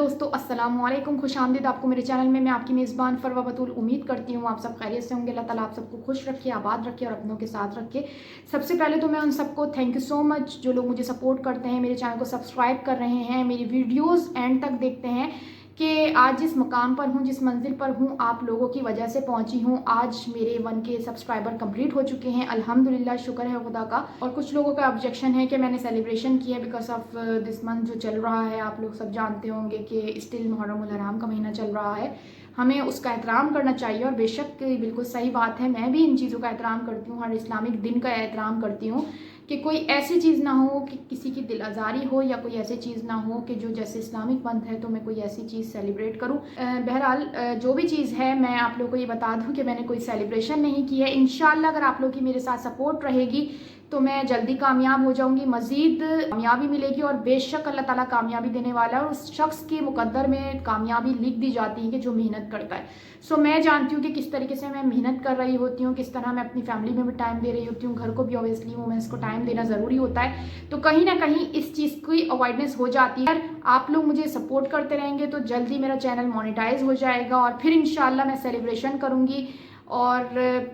दोस्तों, अस्सलाम वालेकुम। खुशामदीद आपको मेरे चैनल में। मैं आपकी मेज़बान फरवा बतूल उम्मीद करती हूँ आप सब खैरियत से होंगे। अल्लाह ताला आप सबको खुश रखे, आबाद रखे और अपनों के साथ रखे। सबसे पहले तो मैं उन सबको थैंक यू सो मच जो लोग मुझे सपोर्ट करते हैं, मेरे चैनल को सब्सक्राइब कर रहे हैं, मेरी वीडियोज़ एंड तक देखते हैं कि आज जिस मुकाम पर हूँ, जिस मंजिल पर हूँ, आप लोगों की वजह से पहुँची हूँ। आज मेरे 1K सब्सक्राइबर कंप्लीट हो चुके हैं, अल्हम्दुलिल्लाह, शुक्र है खुदा का। और कुछ लोगों का ऑब्जेक्शन है कि मैंने सेलिब्रेशन किया बिकॉज ऑफ दिस मंथ जो चल रहा है। आप लोग सब जानते होंगे कि स्टिल मुहर्रमुल हराम का महीना चल रहा है, हमें उसका एहतराम करना चाहिए। और बेशक बिल्कुल सही बात है, मैं भी इन चीज़ों का एहतराम करती हूँ, हर इस्लामिक दिन का एहतराम करती हूँ कि कोई ऐसी चीज़ ना हो कि किसी की दिल आज़ारी हो, या कोई ऐसी चीज़ ना हो कि जो जैसे इस्लामिक मंथ है तो मैं कोई ऐसी चीज़ सेलिब्रेट करूँ। बहरहाल जो भी चीज़ है, मैं आप लोगों को ये बता दूँ कि मैंने कोई सेलिब्रेशन नहीं की है। इंशाल्लाह अगर आप लोगों की मेरे साथ सपोर्ट रहेगी तो मैं जल्दी कामयाब हो जाऊंगी, मज़ीद कामयाबी मिलेगी। और बेशक अल्लाह ताला कामयाबी देने वाला है, और उस शख्स के मुकद्दर में कामयाबी लिख दी जाती है कि जो मेहनत करता है। सो मैं जानती हूँ कि किस तरीके से मैं मेहनत कर रही होती हूँ, किस तरह मैं अपनी फैमिली में भी टाइम दे रही होती हूँ, घर को भी ऑब्वियसली वुमेन्स को टाइम देना ज़रूरी होता है। तो कहीं ना कहीं इस चीज़ की अवॉइडेंस हो जाती है। आप लोग मुझे सपोर्ट करते रहेंगे तो जल्दी मेरा चैनल मोनेटाइज हो जाएगा, और फिर इंशाल्लाह मैं सेलिब्रेशन करूँगी और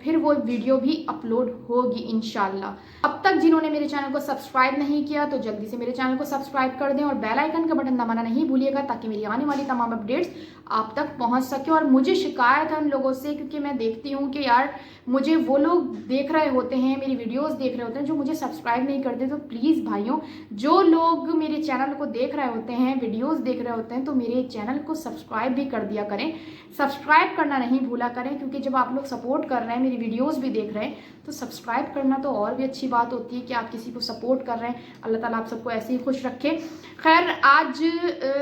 फिर वो वीडियो भी अपलोड होगी इंशाल्लाह। अब तक जिन्होंने मेरे चैनल को सब्सक्राइब नहीं किया तो जल्दी से मेरे चैनल को सब्सक्राइब कर दें और बेल आइकन का बटन दबाना नहीं भूलिएगा, ताकि मेरी आने वाली तमाम अपडेट्स आप तक पहुंच सके। और मुझे शिकायत है उन लोगों से, क्योंकि मैं देखती हूँ कि यार मुझे वो लोग देख रहे होते हैं, मेरी वीडियोस देख रहे होते हैं, जो मुझे सब्सक्राइब नहीं करते। तो प्लीज़ भाइयों, जो लोग मेरे चैनल को देख रहे होते हैं, वीडियोस देख रहे होते हैं, तो मेरे चैनल को सब्सक्राइब भी कर दिया करें, सब्सक्राइब करना नहीं भूला करें। क्योंकि जब आप लोग सपोर्ट कर रहे हैं, मेरी वीडियोस भी देख रहे हैं, तो सब्सक्राइब करना तो और भी अच्छी बात होती है कि आप किसी को सपोर्ट कर रहे हैं। अल्लाह ताला आप सबको ऐसे ही खुश रखे। खैर, आज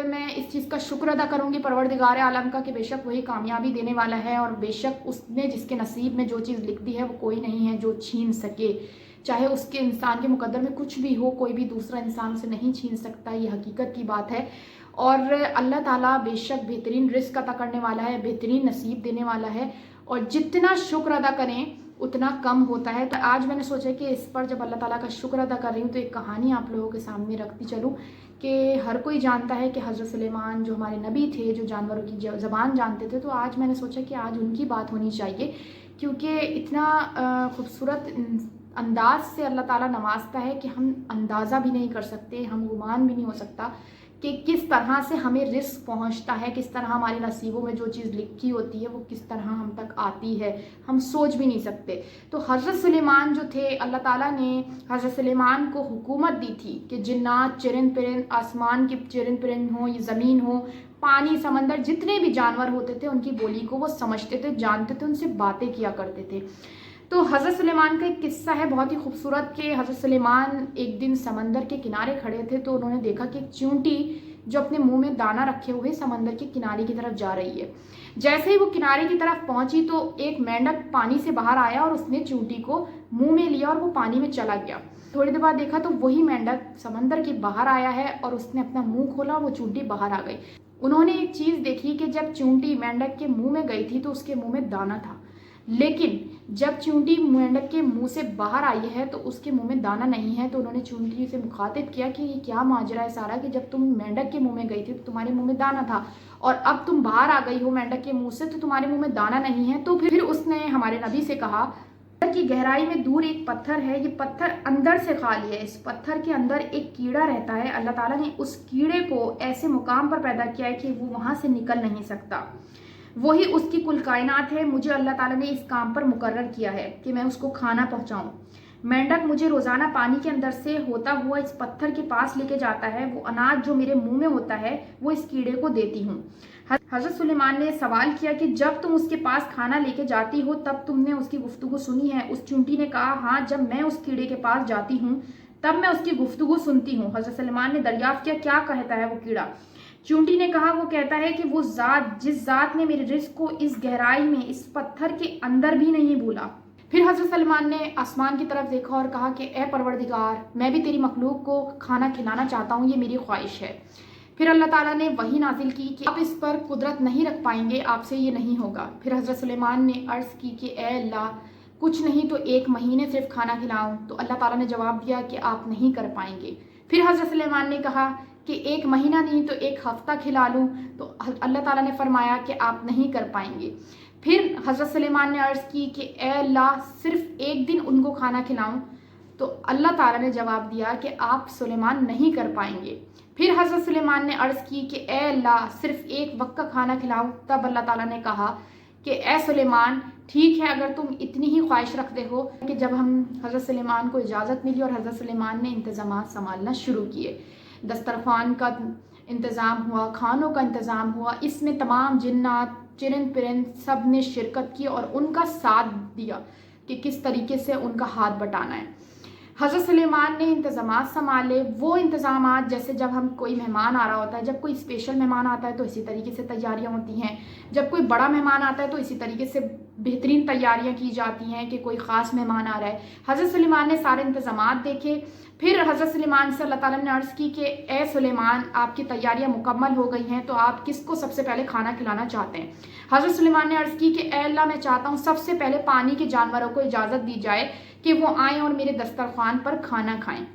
मैं इस चीज़ का शुक्र अदा करूँगी परवरदिगार आलम का कि बेशक वही कामयाबी देने वाला है, और बेशक उसने जिसके नसीब में जो चीज़ लिख दी है वो कोई नहीं है जो छीन सके। चाहे उसके इंसान के मुकद्दर में कुछ भी हो, कोई भी दूसरा इंसान उसे नहीं छीन सकता, ये हकीकत की बात है। और अल्लाह ताला बेशक बेहतरीन रिस्क अता करने वाला है, बेहतरीन नसीब देने वाला है, और जितना शुक्र अदा करें उतना कम होता है। तो आज मैंने सोचा कि इस पर जब अल्लाह ताला का शुक्र अदा कर रही हूँ तो एक कहानी आप लोगों के सामने रखती चलूँ कि हर कोई जानता है कि हज़रत सुलेमान जो हमारे नबी थे, जो जानवरों की ज़बान जानते थे। तो आज मैंने सोचा कि आज उनकी बात होनी चाहिए, क्योंकि इतना खूबसूरत अंदाज से अल्लाह ताला नवाजता है कि हम अंदाज़ा भी नहीं कर सकते, हम गुमान भी नहीं हो सकता कि किस तरह से हमें रिस्क पहुंचता है, किस तरह हमारे नसीबों में जो चीज़ लिखी होती है वो किस तरह हम तक आती है, हम सोच भी नहीं सकते। तो हज़रत सुलेमान जो थे, अल्लाह ताला ने हज़रत सुलेमान को हुकूमत दी थी कि जिन्नात, चिरिंद पिरिंद, आसमान के चिरिंद पिरिंद हो, ये ज़मीन हो, पानी, समंदर, जितने भी जानवर होते थे उनकी बोली को वो समझते थे, जानते थे, उनसे बातें किया करते थे। तो हज़रत सुलेमान का एक किस्सा है बहुत ही खूबसूरत कि हज़रत सुलेमान एक दिन समंदर के किनारे खड़े थे, तो उन्होंने देखा कि एक चींटी जो अपने मुंह में दाना रखे हुए समंदर के किनारे की तरफ जा रही है। जैसे ही वो किनारे की तरफ पहुंची तो एक मेंढक पानी से बाहर आया और उसने चींटी को मुंह में लिया और वो पानी में चला गया। थोड़ी देर बाद देखा तो वही मेंढक समंदर के बाहर आया है और उसने अपना मुंह खोला और वो चींटी बाहर आ गई। उन्होंने एक चीज़ देखी कि जब चींटी मेंढक के मुंह में गई थी तो उसके मुंह में दाना था, लेकिन जब चींटी मेंढक के मुंह से बाहर आई है तो उसके मुंह में दाना नहीं है। तो उन्होंने चींटी से मुखातिब किया कि ये क्या माजरा है सारा, कि जब तुम मेंढक के मुंह में गई थी तो तुम्हारे मुंह में दाना था, और अब तुम बाहर आ गई हो मेंढक के मुंह से तो तुम्हारे मुंह में दाना नहीं है। तो फिर उसने हमारे नबी से कहा कि गहराई में दूर एक पत्थर है, ये पत्थर अंदर से खाली है, इस पत्थर के अंदर एक कीड़ा रहता है। अल्लाह ताला ने उस कीड़े को ऐसे मुकाम पर पैदा किया है कि वो वहाँ से निकल नहीं सकता, वही उसकी कुल कायनात है। मुझे अल्लाह ताला ने इस काम पर मुकर्रर किया है कि मैं उसको खाना पहुंचाऊं। मेंढक मुझे रोज़ाना पानी के अंदर से होता हुआ इस पत्थर के पास लेके जाता है, वो अनाज जो मेरे मुंह में होता है वो इस कीड़े को देती हूँ। हज़रत सुलेमान ने सवाल किया कि जब तुम उसके पास खाना लेके जाती हो तब तुमने उसकी गुफ्तगू सुनी है? उस चींटी ने कहा, हाँ, जब मैं उस कीड़े के पास जाती हूँ तब मैं उसकी गुफ्तगू सुनती हूँ। हज़रत सुलेमान ने दरियाफ्त किया, क्या कहता है वो कीड़ा? चींटी ने कहा, वो कहता है कि वो ज़ात जिस ज़ात ने मेरे रिज़्क़ को इस गहराई में, इस पत्थर के अंदर भी नहीं भूला। फिर हज़रत सलमान ने आसमान की तरफ देखा और कहा कि ए परवरदिगार, मैं भी तेरी मखलूक को खाना खिलाना चाहता हूँ, ये मेरी ख्वाहिश है। फिर अल्लाह ताला ने वही नाजिल की कि आप इस पर कुदरत नहीं रख पाएंगे, आपसे ये नहीं होगा। फिर हज़रत सुलेमान ने अर्ज़ की कि ए अल्लाह, कुछ नहीं तो 1 महीने सिर्फ खाना खिलाऊं। तो अल्लाह ताला ने जवाब दिया कि आप नहीं कर पाएंगे। फिर हज़रत सुलेमान ने कहा کہ 1 महीना नहीं तो 1 हफ्ता खिला लूँ, तो अल्लाह ताला ने फरमाया कि आप नहीं कर पाएंगे। फिर हज़रत सुलेमान ने अर्ज़ की कि ए अल्लाह, सिर्फ़ 1 दिन उनको खाना खिलाऊँ? तो अल्लाह ताला ने जवाब दिया कि आप सुलेमान नहीं कर पाएंगे। फिर हज़रत सुलेमान ने अर्ज़ की कि ए अल्लाह, सिर्फ़ 1 वक्त का खाना खिलाऊँ? तब अल्लाह ताला ने कहा कि ए सुलेमान, ठीक है, अगर तुम इतनी ही ख्वाहिश रखते हो। कि जब हम हज़रत सुलेमान को इजाज़त मिली और हज़रत सुलेमान ने इंतज़ामात संभालना शुरू किए, दस्तरख़्वान का इंतज़ाम हुआ, खानों का इंतज़ाम हुआ, इसमें तमाम जिन्नात, चिरिंद परिंद सब ने शिरकत की और उनका साथ दिया कि किस तरीके से उनका हाथ बटाना है। हज़रत सुलेमान ने इंतज़ामात संभाले, वो इंतज़ामात जैसे जब हम कोई मेहमान आ रहा होता है, जब कोई स्पेशल मेहमान आता है तो इसी तरीके से तैयारियां होती हैं, जब कोई बड़ा मेहमान आता है तो इसी तरीके से बेहतरीन तैयारियां की जाती हैं कि कोई ख़ास मेहमान आ रहा है। हज़रत सुलेमान ने सारे इंतज़ामात देखे। फिर हज़रत सुलेमान से अल्लाह ताला ने अर्ज़ की कि ए सुलेमान, आपकी तैयारियां मुकम्मल हो गई हैं, तो आप किसको सबसे पहले खाना खिलाना चाहते हैं? हज़रत सुलेमान ने अर्ज़ की कि ए अल्लाह, मैं चाहता हूँ सबसे पहले पानी के जानवरों को इजाज़त दी जाए कि वो आएँ और मेरे दस्तरख़्वान पर खाना खाएँ।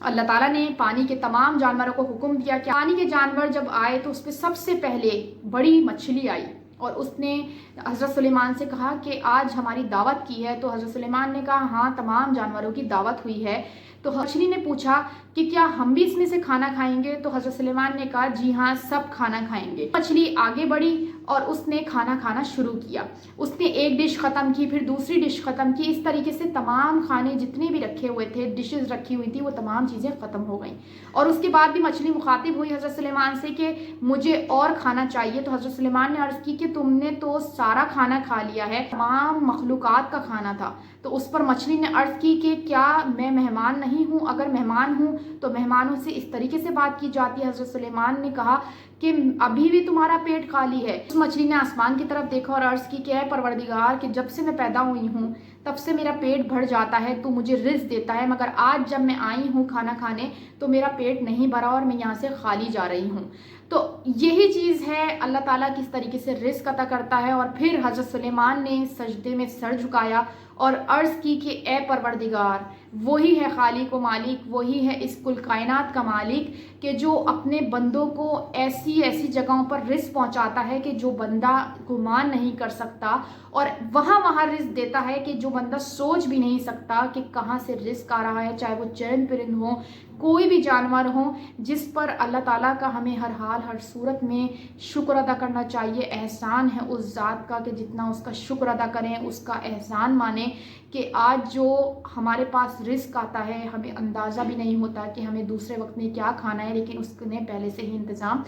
अल्लाह ताला ने पानी के तमाम जानवरों को हुक्म दिया कि पानी के जानवर जब आए तो उस पर सबसे पहले बड़ी मछली आई और उसने हज़रत सुलेमान से कहा कि आज हमारी दावत की है। तो हज़रत सुलेमान ने कहा हाँ, तमाम जानवरों की दावत हुई है। तो मछली ने पूछा कि क्या हम भी इसमें से खाना खाएंगे? तो हज़रत सुलेमान ने कहा जी हाँ, सब खाना खाएंगे। मछली आगे बढ़ी और उसने खाना खाना शुरू किया। उसने एक डिश ख़त्म की, फिर दूसरी डिश ख़त्म की। इस तरीके से तमाम खाने जितने भी रखे हुए थे, डिशेस रखी हुई थी, वो तमाम चीज़ें ख़त्म हो गईं। और उसके बाद भी मछली मुखातिब हुई हज़रत सुलेमान से कि मुझे और खाना चाहिए। तो हज़रत सुलेमान ने अर्ज़ की कि तुमने तो सारा खाना खा लिया है, तमाम मखलूक़ात का खाना था। तो उस पर मछली ने अर्ज़ की कि क्या मैं मेहमान नहीं हूँ? अगर मेहमान हूँ तो मेहमानों से इस तरीके से बात की जाती है? हज़रत सुलेमान ने कहा कि अभी भी तुम्हारा पेट खाली है। उस मछली ने आसमान की तरफ देखा और अर्ज़ की कि ऐ परवरदिगार, कि जब से मैं पैदा हुई हूँ तब से मेरा पेट भर जाता है, तू मुझे रिज़्क़ देता है, मगर आज जब मैं आई हूँ खाना खाने तो मेरा पेट नहीं भरा और मैं यहाँ से खाली जा रही हूँ। तो यही चीज़ है, अल्लाह ताला किस तरीके से रिज़्क़ अता करता है। और फिर हज़रत सुलेमान ने सजदे में सर झुकाया और अर्ज़ की कि ए परवरदिगार, वही है खालिक व मालिक, वही है इस कुल कायनात का मालिक, कि जो अपने बंदों को ऐसी ऐसी जगहों पर रिज़्क़ पहुंचाता है कि जो बंदा गुमान नहीं कर सकता, और वहाँ रिज़्क़ देता है कि जो बंदा सोच भी नहीं सकता कि कहाँ से रिज़्क़ आ रहा है। चाहे वो चरिंद परिंद हो, कोई भी जानवर हो, जिस पर अल्लाह ताला का हमें हर हाल हर सूरत में शुक्र अदा करना चाहिए। एहसान है उस ज़ात का कि जितना उसका शुक्र अदा करें, उसका एहसान माने कि आज जो हमारे पास रिज़्क़ आता है, हमें अंदाज़ा भी नहीं होता कि हमें दूसरे वक्त में क्या खाना है, लेकिन उसने पहले से ही इंतज़ाम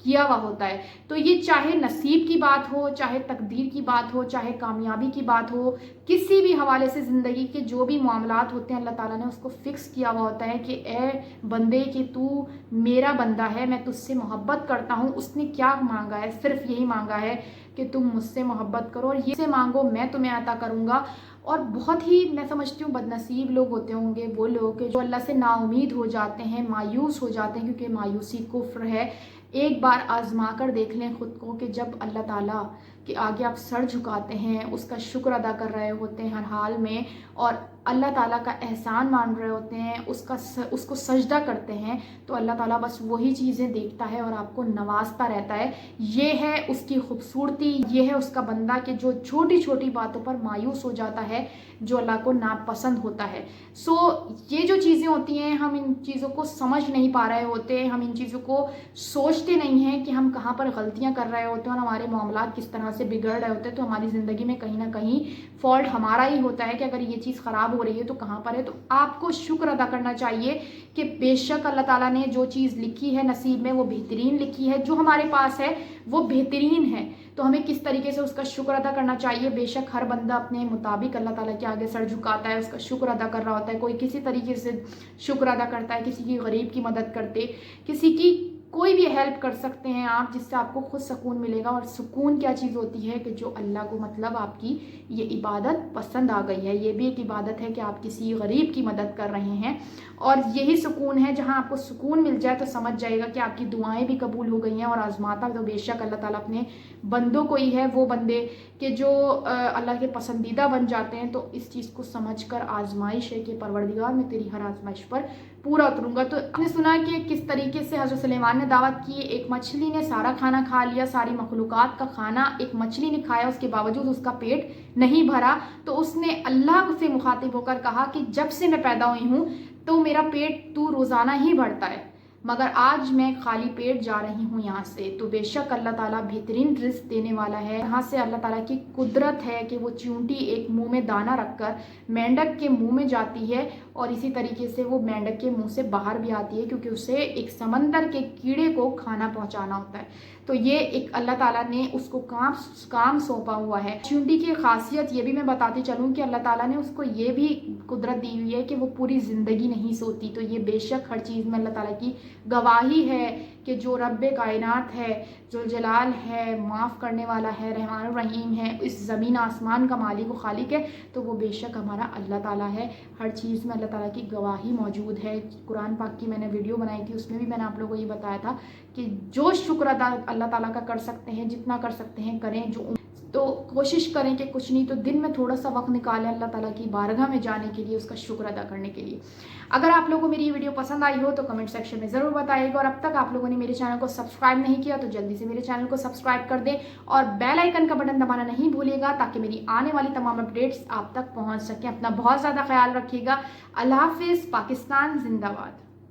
किया हुआ होता है। तो ये चाहे नसीब की बात हो, चाहे तकदीर की बात हो, चाहे कामयाबी की बात हो, किसी भी हवाले से ज़िंदगी के जो भी मामलात होते हैं, अल्लाह ताला ने उसको फ़िक्स किया हुआ होता है कि ए बंदे, कि तू मेरा बंदा है, मैं तुझसे मोहब्बत करता हूँ। उसने क्या मांगा है? सिर्फ़ यही मांगा है कि तुम मुझसे मोहब्बत करो और ये से मांगो, मैं तुम्हें अता करूँगा। और बहुत ही मैं समझती हूँ बदनसीब लोग होते होंगे वो लोग जो अल्लाह से नाउमीद हो जाते हैं, मायूस हो जाते हैं, क्योंकि मायूसी कुफ्र है। एक बार आजमा कर देख लें ख़ुद को कि जब अल्लाह ताला के आगे आप सर झुकाते हैं, उसका शुक्र अदा कर रहे होते हैं हर हाल में, और अल्लाह ताला का एहसान मान रहे होते हैं, उसको सजदा करते हैं, तो अल्लाह ताला बस वही चीज़ें देखता है और आपको नवाजता रहता है। ये है उसकी खूबसूरती, ये है उसका बंदा कि जो छोटी छोटी बातों पर मायूस हो जाता है, जो अल्लाह को नापसंद होता है। सो ये जो चीज़ें होती हैं, हम इन चीज़ों को समझ नहीं पा रहे होते, हम इन चीज़ों को सोचते नहीं हैं कि हम कहाँ पर गलतियाँ कर रहे होते हैं और हमारे मामलात किस तरह से बिगड़ रहे होते हैं। तो हमारी ज़िंदगी में कहीं ना कहीं फ़ॉल्ट हमारा ही होता है कि अगर ये चीज़ ख़राब हो रही है तो कहाँ पर है। तो आपको शुक्र अदा करना चाहिए कि बेशक अल्लाह ताला ने जो चीज़ लिखी है नसीब में वो बेहतरीन लिखी है, जो हमारे पास है वो बेहतरीन है। तो हमें किस तरीके से उसका शुक्र अदा करना चाहिए। बेशक हर बंदा अपने मुताबिक अल्लाह ताला के आगे सर झुकाता है, उसका शुक्र अदा कर रहा होता है। कोई किसी तरीके से शुक्र अदा करता है, किसी की गरीब की मदद करते, किसी की कोई भी हेल्प कर सकते हैं आप, जिससे आपको खुद सुकून मिलेगा। और सुकून क्या चीज़ होती है कि जो अल्लाह को मतलब आपकी ये इबादत पसंद आ गई है। ये भी एक इबादत है कि आप किसी गरीब की मदद कर रहे हैं, और यही सुकून है। जहाँ आपको सुकून मिल जाए तो समझ जाएगा कि आपकी दुआएं भी कबूल हो गई हैं। और आजमाता तो बेशक अल्लाह ताला अपने बंदों को ही है, वो बंदे कि जो अल्लाह के पसंदीदा बन जाते हैं। तो इस चीज़ को समझ कर आजमाइश है कि परवरदिगार मैं तेरी हर आजमाइश पर पूरा उतरूँगा। तो आपने सुना कि किस तरीके से हज़रत सुलेमान ने दावत की, एक मछली ने सारा खाना खा लिया, सारी मखलूक़ात का खाना एक मछली ने खाया, उसके बावजूद उसका पेट नहीं भरा। तो उसने अल्लाह से मुखातिब होकर कहा कि जब से मैं पैदा हुई हूँ तो मेरा पेट तू रोज़ाना ही भरता है, मगर आज मैं खाली पेट जा रही हूँ यहाँ से। तो बेशक अल्लाह ताला बेहतरीन रिज़्क़ देने वाला है। यहाँ से अल्लाह ताला की कुदरत है कि वो चींटी एक मुंह में दाना रखकर मेंढक के मुंह में जाती है और इसी तरीके से वो मेंढक के मुंह से बाहर भी आती है, क्योंकि उसे एक समंदर के कीड़े को खाना पहुँचाना होता है। तो ये एक अल्लाह ताला ने उसको काम सौंपा हुआ है। चींटी की खासियत ये भी मैं बताती चलूँ कि अल्लाह ताला ने उसको ये भी कुदरत दी हुई है कि वो पूरी ज़िंदगी नहीं सोती। तो ये बेशक हर चीज़ में अल्लाह ताला की गवाही है कि जो रब्बे कायनात है, जो जलाल है, माफ़ करने वाला है, रहमान रहीम है, इस ज़मीन आसमान का मालिक व खालिक है, तो वो बेशक हमारा अल्लाह ताला है। हर चीज़ में अल्लाह ताला की गवाही मौजूद है। कुरान पाक की मैंने वीडियो बनाई थी, उसमें भी मैंने आप लोगों को ये बताया था कि जो शुक्र अदा अल्लाह ताला का कर सकते हैं, जितना कर सकते हैं करें। जो तो कोशिश करें कि कुछ नहीं तो दिन में थोड़ा सा वक्त निकालें अल्लाह ताला की बारगाह में जाने के लिए, उसका शुक्र अदा करने के लिए। अगर आप लोगों को मेरी ये वीडियो पसंद आई हो तो कमेंट सेक्शन में ज़रूर बताइएगा, और अब तक आप लोगों ने मेरे चैनल को सब्सक्राइब नहीं किया तो जल्दी से मेरे चैनल को सब्सक्राइब कर दें और बेल आइकन का बटन दबाना नहीं भूलिएगा, ताकि मेरी आने वाली तमाम अपडेट्स आप तक पहुँच सकें। अपना बहुत ज़्यादा ख्याल रखिएगा। अल्लाह हाफिज़। पाकिस्तान जिंदाबाद।